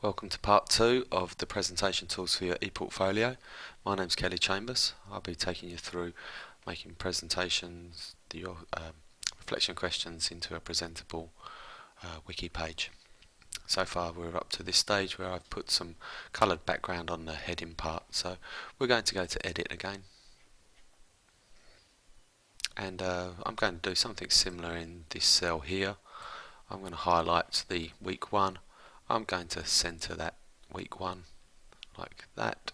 Welcome to part 2 of the presentation tools for your ePortfolio. My name's Kelly Chambers. I'll be taking you through making presentations, your reflection questions into a presentable wiki page. So far we're up to this stage where I've put some coloured background on the heading part, so we're going to go to edit again. And I'm going to do something similar in this cell here. I'm going to highlight the week 1. I'm going to centre that week 1 like that,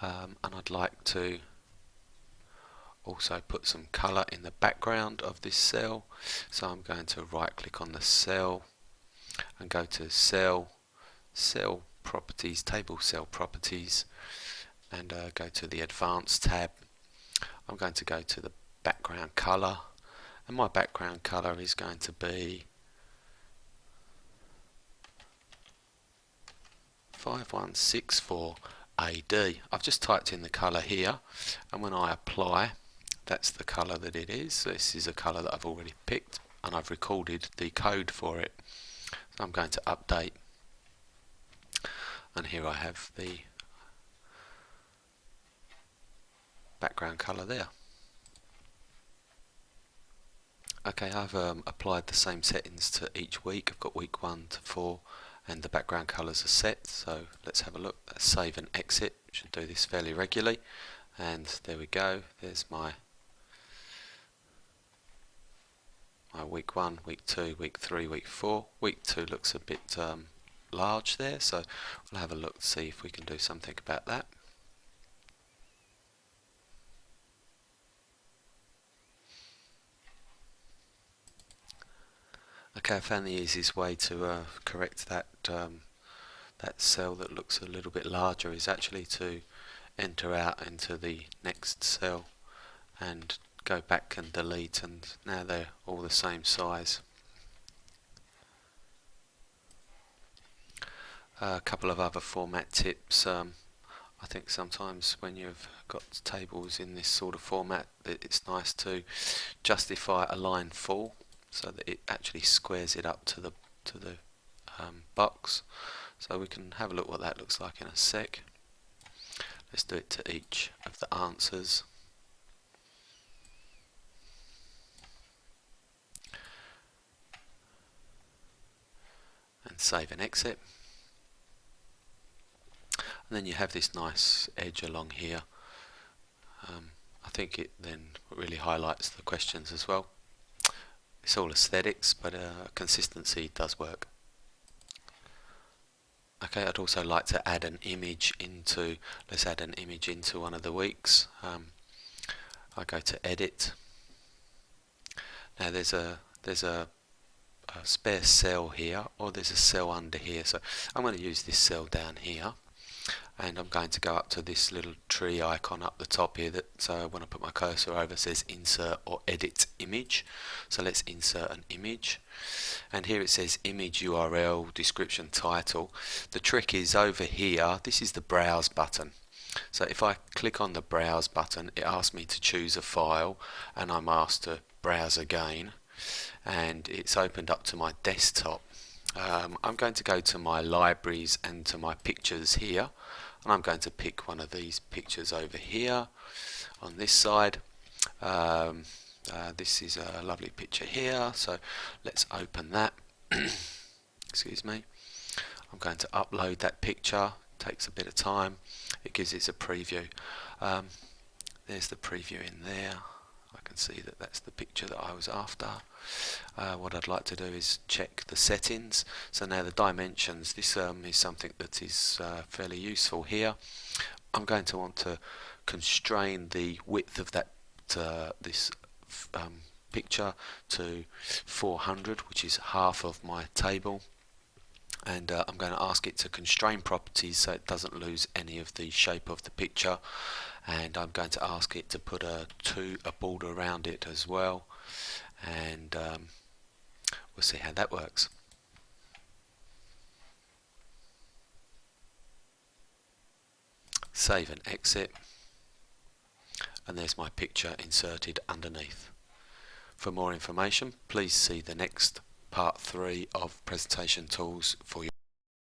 and I'd like to also put some colour in the background of this cell. So I'm going to right click on the cell and go to cell properties, table cell properties, and go to the advanced tab. I'm going to go to the background colour, and my background colour is going to be 5164 AD. I've just typed in the colour here, and when I apply, that's the colour that it is. This is a colour that I've already picked, and I've recorded the code for it. So I'm going to update, and here I have the background colour there. Okay, I've applied the same settings to each week. I've got week 1 to 4, and the background colours are set. So let's have a look. Let's save and exit. Should do this fairly regularly. And there we go. There's my week 1, week 2, week 3, week 4. Week 2 looks a bit large there, so we'll have a look to see if we can do something about that. Okay, I found the easiest way to correct that that cell that looks a little bit larger is actually to enter out into the next cell and go back and delete, and now they're all the same size. A couple of other format tips. I think sometimes when you've got tables in this sort of format, it's nice to justify a line full so that it actually squares it up to the box. So we can have a look what that looks like in a sec. Let's do it to each of the answers. And save and exit. And then you have this nice edge along here. I think it then really highlights the questions as well. It's all aesthetics, but consistency does work. Okay, I'd also like to add an image into, let's add an image into one of the weeks. I go to edit. Now there's a spare cell here, or there's a cell under here, so I'm going to use this cell down here, and I'm going to go up to this little tree icon up the top here that when I put my cursor over says insert or edit image. So let's insert an image, and here it says image URL, description, title. The trick is over here, this is the browse button. So if I click on the browse button, it asks me to choose a file, and I'm asked to browse again, and it's opened up to my desktop. I'm going to go to my libraries and to my pictures here, and I'm going to pick one of these pictures over here on this side. This is a lovely picture here, so let's open that. Excuse me. I'm going to upload that picture. It takes a bit of time. It gives it a preview. There's the preview in there. I can see that that's the picture that I was after. What I'd like to do is check the settings. So now the dimensions, this is something that is fairly useful here. I'm going to want to constrain the width of that this picture to 400, which is half of my table. And I'm going to ask it to constrain properties so it doesn't lose any of the shape of the picture, and I'm going to ask it to put a border around it as well, and we'll see how that works. Save and exit, and there's my picture inserted underneath. For more information, please see the next part 3 of presentation tools for your